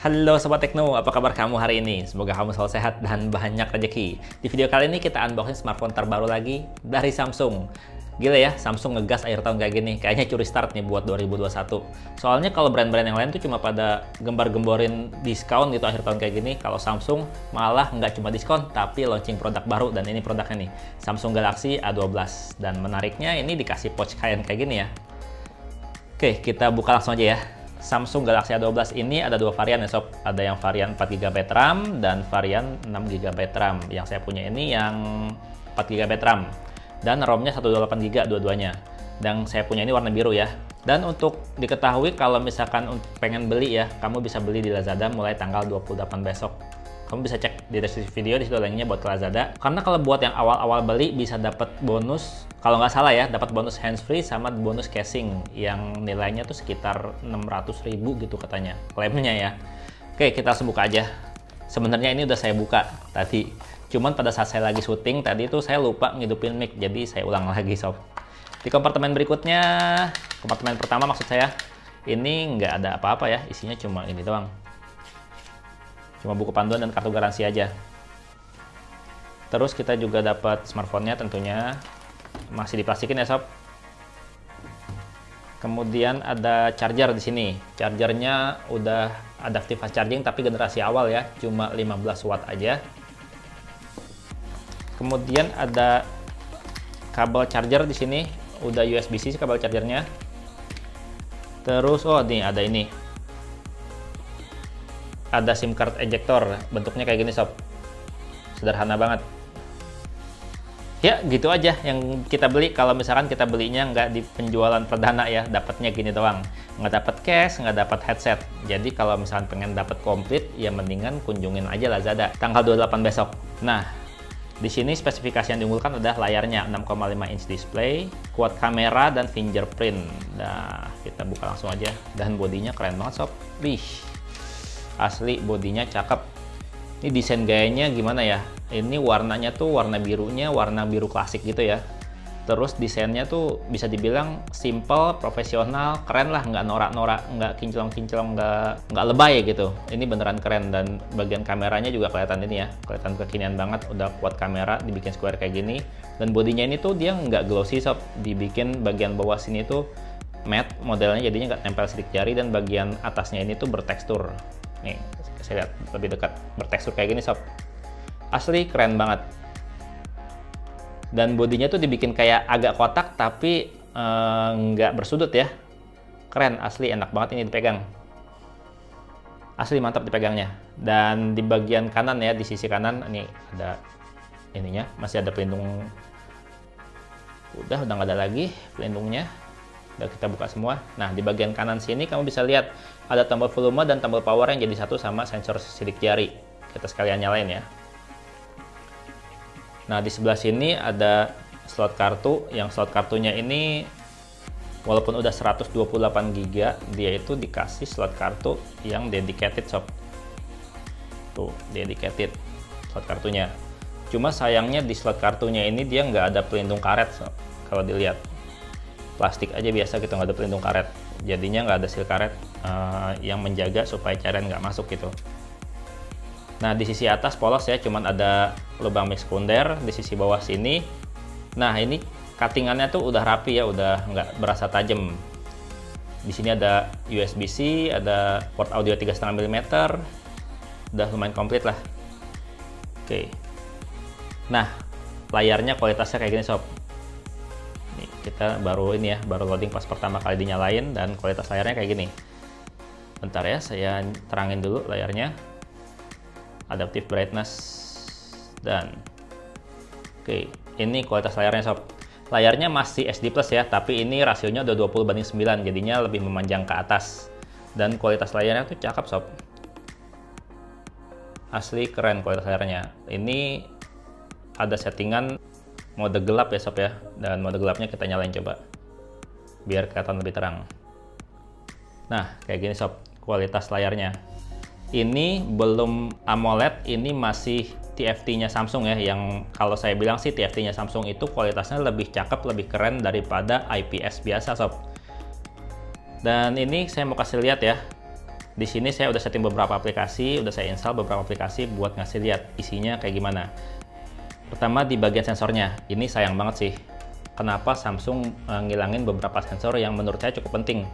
Halo Sobat Tekno, apa kabar kamu hari ini? Semoga kamu selalu sehat dan banyak rezeki. Di video kali ini kita unboxing smartphone terbaru lagi dari Samsung. Gila ya, Samsung ngegas akhir tahun kayak gini. Kayaknya curi start nih buat 2021. Soalnya kalau brand-brand yang lain tuh cuma pada gembar-gemborin diskon gitu akhir tahun kayak gini. Kalau Samsung malah nggak cuma diskon, tapi launching produk baru. Dan ini produknya nih, Samsung Galaxy A12. Dan menariknya ini dikasih pouch kain kayak gini ya. Oke, kita buka langsung aja ya. Samsung Galaxy A12 ini ada dua varian ya sob. Ada yang varian 4GB RAM dan varian 6GB RAM. Yang saya punya ini yang 4GB RAM. Dan ROM-nya 128GB dua-duanya. Dan saya punya ini warna biru ya. Dan untuk diketahui kalau misalkan pengen beli ya, kamu bisa beli di Lazada mulai tanggal 28 besok. Kamu bisa cek di deskripsi video, di situ linknya buat ke Lazada. Karena kalau buat yang awal-awal beli bisa dapat bonus, kalau nggak salah ya, dapat bonus handsfree sama bonus casing yang nilainya tuh sekitar 600.000 gitu katanya, klaimnya ya. Oke, kita langsung buka aja. Sebenarnya ini udah saya buka tadi, cuman pada saat saya lagi syuting tadi tuh saya lupa ngidupin mic, jadi saya ulang lagi sob. Di kompartemen berikutnya, kompartemen pertama maksud saya, ini nggak ada apa-apa ya, isinya cuma ini doang. Cuma buku panduan dan kartu garansi aja. Terus kita juga dapat smartphone-nya tentunya. Masih diplastikin ya sob. Kemudian ada charger di sini. Chargernya udah adaptive fast charging tapi generasi awal ya, cuma 15 watt aja. Kemudian ada kabel charger di sini, udah USB-C kabel chargernya. Terus oh nih ada ini. Ada SIM card ejector, bentuknya kayak gini sob. Sederhana banget. Ya gitu aja yang kita beli. Kalau misalkan kita belinya nggak di penjualan perdana ya, dapatnya gini doang. Nggak dapat case, nggak dapat headset. Jadi kalau misalkan pengen dapat komplit, ya mendingan kunjungin aja Lazada tanggal 28 besok. Nah, di sini spesifikasi yang diunggulkan adalah layarnya 6,5 inch display, quad kamera dan fingerprint. Nah, kita buka langsung aja. Dan bodinya keren banget sob. Wih. Asli bodinya cakep. Ini desain gayanya gimana ya? Ini warnanya tuh warna birunya warna biru klasik gitu ya. Terus desainnya tuh bisa dibilang simple, profesional, keren lah, nggak norak-norak, nggak kinclong-kinclong, nggak lebay gitu. Ini beneran keren. Dan bagian kameranya juga kelihatan ini ya, kelihatan kekinian banget. Udah quad kamera, dibikin square kayak gini. Dan bodinya ini tuh dia nggak glossy sob, dibikin bagian bawah sini tuh matte modelnya, jadinya nggak nempel sidik jari. Dan bagian atasnya ini tuh bertekstur. Nih, saya lihat lebih dekat, bertekstur kayak gini sob. Asli keren banget. Dan bodinya tuh dibikin kayak agak kotak tapi nggak bersudut ya. Keren, asli enak banget ini dipegang. Asli mantap dipegangnya. Dan di bagian kanan ya, di sisi kanan ini ada ininya, masih ada pelindung. Udah nggak ada lagi pelindungnya. Udah kita buka semua. Nah, di bagian kanan sini kamu bisa lihat ada tombol volume dan tombol power yang jadi satu sama sensor sidik jari. Kita sekalian nyalain ya. Nah, di sebelah sini ada slot kartu. Yang slot kartunya ini walaupun udah 128GB, dia itu dikasih slot kartu yang dedicated sob. Tuh, dedicated slot kartunya. Cuma sayangnya di slot kartunya ini dia nggak ada pelindung karet sob. Kalau dilihat plastik aja biasa gitu, nggak ada pelindung karet. Jadinya nggak ada seal karet yang menjaga supaya cairan nggak masuk gitu. Nah, di sisi atas polos ya, cuman ada lubang mic sekunder di sisi bawah sini. Nah, ini cuttingannya tuh udah rapi ya, udah nggak berasa tajam. Di sini ada USB-C, ada port audio 3,5 mm, udah lumayan komplit lah. Oke. Nah, layarnya kualitasnya kayak gini sob. Nih, kita baru ini ya, baru loading pas pertama kali dinyalain dan kualitas layarnya kayak gini. Bentar ya, saya terangin dulu layarnya. Adaptive brightness dan oke, ini kualitas layarnya sob. Layarnya masih SD Plus ya, tapi ini rasionya udah 20:9, jadinya lebih memanjang ke atas. Dan kualitas layarnya tuh cakep sob. Asli keren kualitas layarnya. Ini ada settingan mode gelap ya sob ya, dan mode gelapnya kita nyalain coba biar kelihatan lebih terang. Nah, kayak gini sob kualitas layarnya. Ini belum AMOLED, ini masih TFT-nya Samsung ya, yang kalau saya bilang sih TFT-nya Samsung itu kualitasnya lebih cakep, lebih keren daripada IPS biasa sob. Dan ini saya mau kasih lihat ya, Di sini saya udah setting beberapa aplikasi, udah saya install beberapa aplikasi buat ngasih lihat isinya kayak gimana. Pertama di bagian sensornya, ini sayang banget sih. Kenapa Samsung ngilangin beberapa sensor yang menurut saya cukup penting.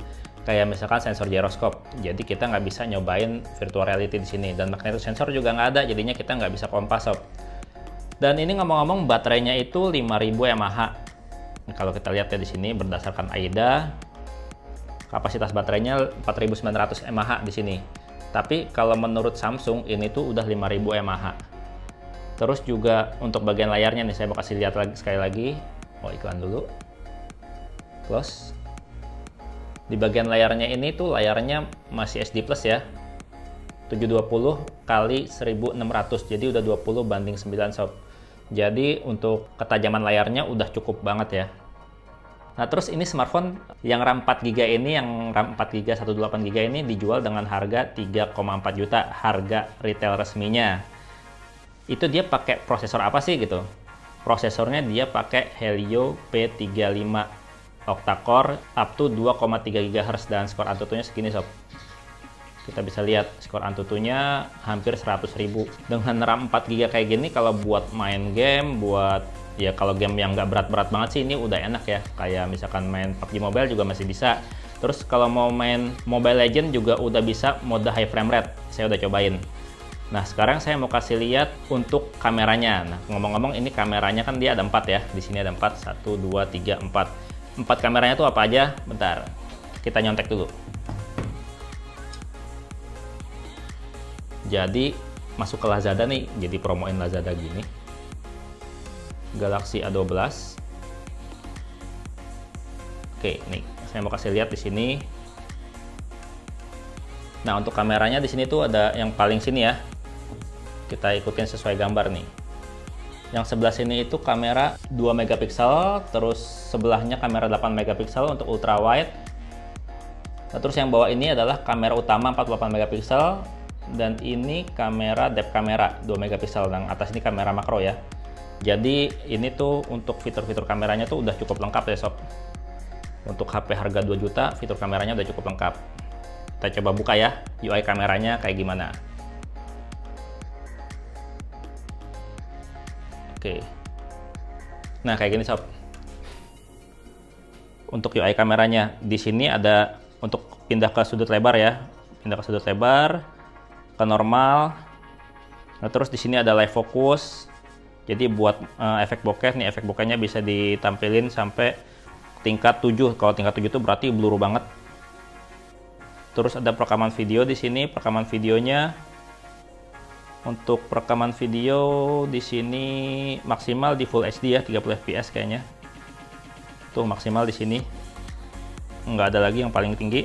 Kayak misalkan sensor gyroscope, jadi kita nggak bisa nyobain virtual reality di sini. Dan magnetic sensor juga nggak ada, jadinya kita nggak bisa kompas sob. Dan ini ngomong-ngomong baterainya itu 5000 mAh. Kalau kita lihat ya di sini berdasarkan AIDA, kapasitas baterainya 4900 mAh di sini. Tapi kalau menurut Samsung ini tuh udah 5000 mAh. Terus juga untuk bagian layarnya nih saya mau kasih lihat lagi sekali lagi. Oh, iklan dulu. Close. Di bagian layarnya ini tuh layarnya masih SD Plus ya. 720 kali 1600. Jadi udah 20 banding 9 sob. Jadi untuk ketajaman layarnya udah cukup banget ya. Nah, terus ini smartphone yang RAM 4GB ini, yang RAM 4GB 128GB ini dijual dengan harga 3,4 juta, harga retail resminya. Itu dia pakai prosesor apa sih gitu? Prosesornya dia pakai Helio P35 octa-core up to 2,3 GHz dan skor Antutunya segini sob. Kita bisa lihat skor Antutunya hampir 100.000. Dengan RAM 4GB kayak gini kalau buat main game, buat ya kalau game yang nggak berat-berat banget sih ini udah enak ya. Kayak misalkan main PUBG Mobile juga masih bisa. Terus kalau mau main Mobile Legends juga udah bisa mode high frame rate. Saya udah cobain. Nah, sekarang saya mau kasih lihat untuk kameranya. Nah, ngomong-ngomong ini kameranya kan dia ada 4 ya. Di sini ada 4, 1, 2, 3, 4. 4 kameranya tuh apa aja? Bentar, kita nyontek dulu. Jadi masuk ke Lazada nih, jadi promoin Lazada gini. Galaxy A12. Oke, nih saya mau kasih lihat di sini. Nah, untuk kameranya di sini tuh ada yang paling sini ya. Kita ikutin sesuai gambar nih. Yang sebelah sini itu kamera 2 megapiksel, terus sebelahnya kamera 8 megapiksel untuk ultra wide. Nah, terus yang bawah ini adalah kamera utama 48 megapiksel, dan ini kamera depth kamera 2 megapiksel. Yang atas ini kamera makro ya. Jadi ini tuh untuk fitur-fitur kameranya tuh udah cukup lengkap ya sob. Untuk HP harga 2 juta, fitur kameranya udah cukup lengkap. Kita coba buka ya, UI kameranya kayak gimana. Oke. Nah, kayak gini sob. Untuk UI kameranya di sini ada untuk pindah ke sudut lebar ya. Pindah ke sudut lebar, ke normal. Nah, terus di sini ada live focus. Jadi buat efek bokeh nih, efek bokehnya bisa ditampilin sampai tingkat 7. Kalau tingkat 7 itu berarti blur banget. Terus ada perekaman video di sini, perekaman videonya. Untuk perekaman video di sini maksimal di Full HD ya, 30 fps kayaknya. Tuh maksimal di sini. Nggak ada lagi yang paling tinggi.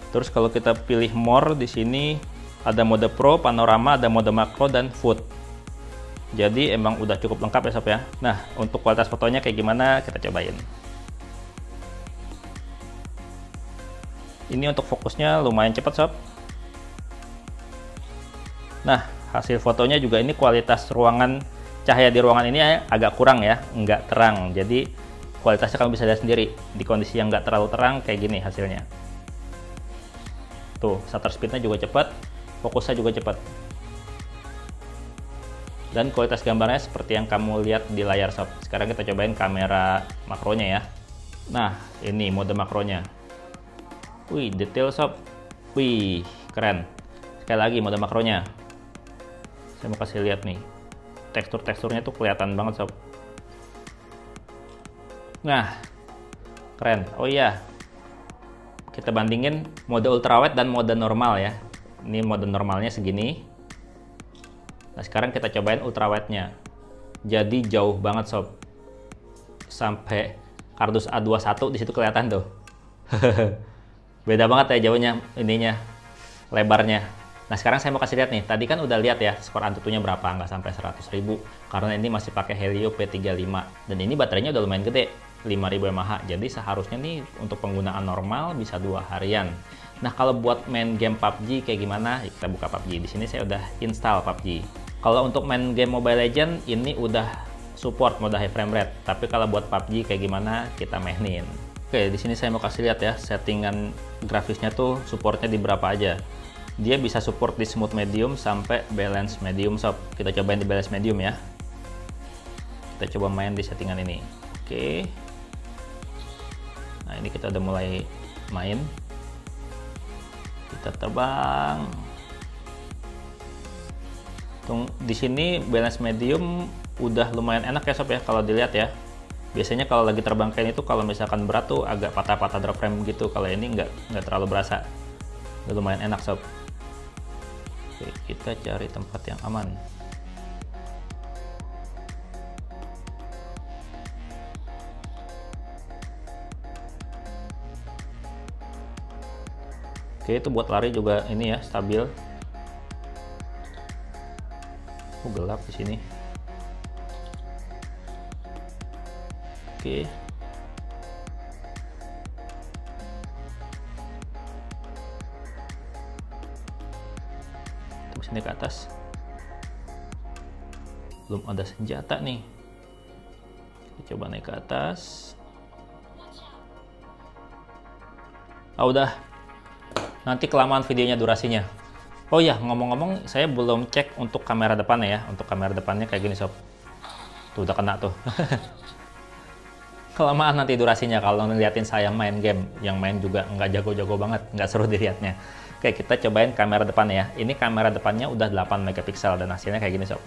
Terus kalau kita pilih more di sini ada mode Pro, panorama, ada mode makro dan food. Jadi emang udah cukup lengkap ya sob ya. Nah, untuk kualitas fotonya kayak gimana kita cobain. Ini untuk fokusnya lumayan cepat sob. Nah, hasil fotonya juga ini kualitas ruangan, cahaya di ruangan ini agak kurang ya, nggak terang. Jadi kualitasnya kamu bisa lihat sendiri, di kondisi yang nggak terlalu terang kayak gini hasilnya. Tuh, shutter speednya juga cepat, fokusnya juga cepat. Dan kualitas gambarnya seperti yang kamu lihat di layar sob. Sekarang kita cobain kamera makronya ya. Nah, ini mode makronya. Wih, detail sob. Wih, keren. Sekali lagi mode makronya. Saya mau kasih lihat nih, tekstur-teksturnya tuh kelihatan banget sob. Nah, keren. Oh iya, kita bandingin mode ultrawide dan mode normal ya. Ini mode normalnya segini. Nah, sekarang kita cobain ultrawide-nya. Jadi jauh banget sob. Sampai kardus A21 di situ kelihatan tuh. Beda banget ya jauhnya, ininya, lebarnya. Nah, sekarang saya mau kasih lihat nih. Tadi kan udah lihat ya skor Antutunya berapa, nggak sampai 100.000 karena ini masih pakai Helio P35 dan ini baterainya udah lumayan gede, 5000 mAh. Jadi seharusnya nih untuk penggunaan normal bisa 2 harian. Nah, kalau buat main game PUBG kayak gimana? Kita buka PUBG. Di sini saya udah install PUBG. Kalau untuk main game Mobile Legends ini udah support mode high frame rate. Tapi kalau buat PUBG kayak gimana? Kita mainin. Oke, di sini saya mau kasih lihat ya settingan grafisnya tuh supportnya di berapa aja. Dia bisa support di smooth medium sampai balance medium sob. Kita cobain di balance medium ya. Kita coba main di settingan ini. Oke. Nah, ini kita udah mulai main. Kita terbang. Di sini balance medium udah lumayan enak ya sob ya kalau dilihat ya. Biasanya kalau lagi terbang kayak itu kalau misalkan berat tuh agak patah-patah drop frame gitu. Kalau ini nggak terlalu berasa. Udah lumayan enak sob. Oke, kita cari tempat yang aman. Oke, itu buat lari juga ini ya stabil. Oh, gelap di sini. Oke. Terus ini ke atas. Belum ada senjata nih. Kita coba naik ke atas. Ah, udah. Nanti kelamaan videonya durasinya. Oh ya, ngomong-ngomong, saya belum cek untuk kamera depannya ya. Untuk kamera depannya kayak gini sob. Tuh udah kena tuh. Kelamaan nanti durasinya kalau ngeliatin saya main game. Yang main juga nggak jago-jago banget, nggak seru dilihatnya. Oke, kita cobain kamera depannya ya. Ini kamera depannya udah 8 megapiksel dan hasilnya kayak gini sob.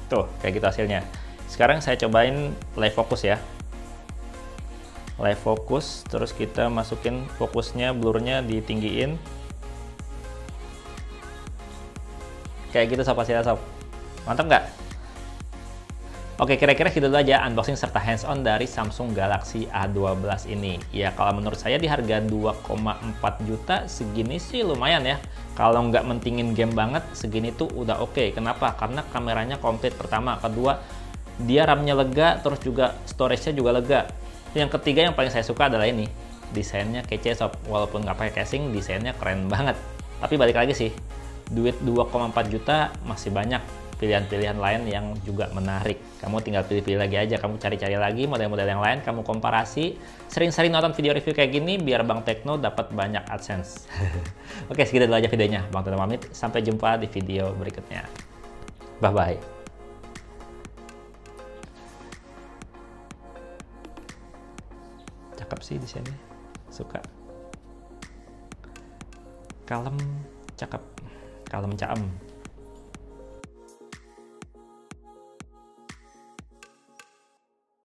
Tuh, kayak gitu hasilnya. Sekarang saya cobain live focus ya. Live focus, terus kita masukin fokusnya, blurnya ditinggiin. Kayak gitu sob hasilnya sob. Mantap nggak? Oke, kira-kira gitu dulu aja unboxing serta hands-on dari Samsung Galaxy A12 ini. Ya, kalau menurut saya di harga 2,4 juta segini sih lumayan ya. Kalau nggak mentingin game banget, segini tuh udah oke. Kenapa? Karena kameranya komplit pertama. Kedua, dia RAM-nya lega, terus juga storage-nya juga lega. Yang ketiga yang paling saya suka adalah ini. Desainnya kece sob. Walaupun nggak pakai casing, desainnya keren banget. Tapi balik lagi sih, duit 2,4 juta masih banyak pilihan-pilihan lain yang juga menarik. Kamu tinggal pilih-pilih lagi aja, kamu cari-cari lagi model-model yang lain, kamu komparasi, sering-sering nonton video review kayak gini biar Bang Tekno dapat banyak AdSense. Oke, segitu dulu aja videonya. Bang Tekno pamit, sampai jumpa di video berikutnya. Bye-bye. Cakep sih di sini, suka. Kalem, cakep, kalem caem.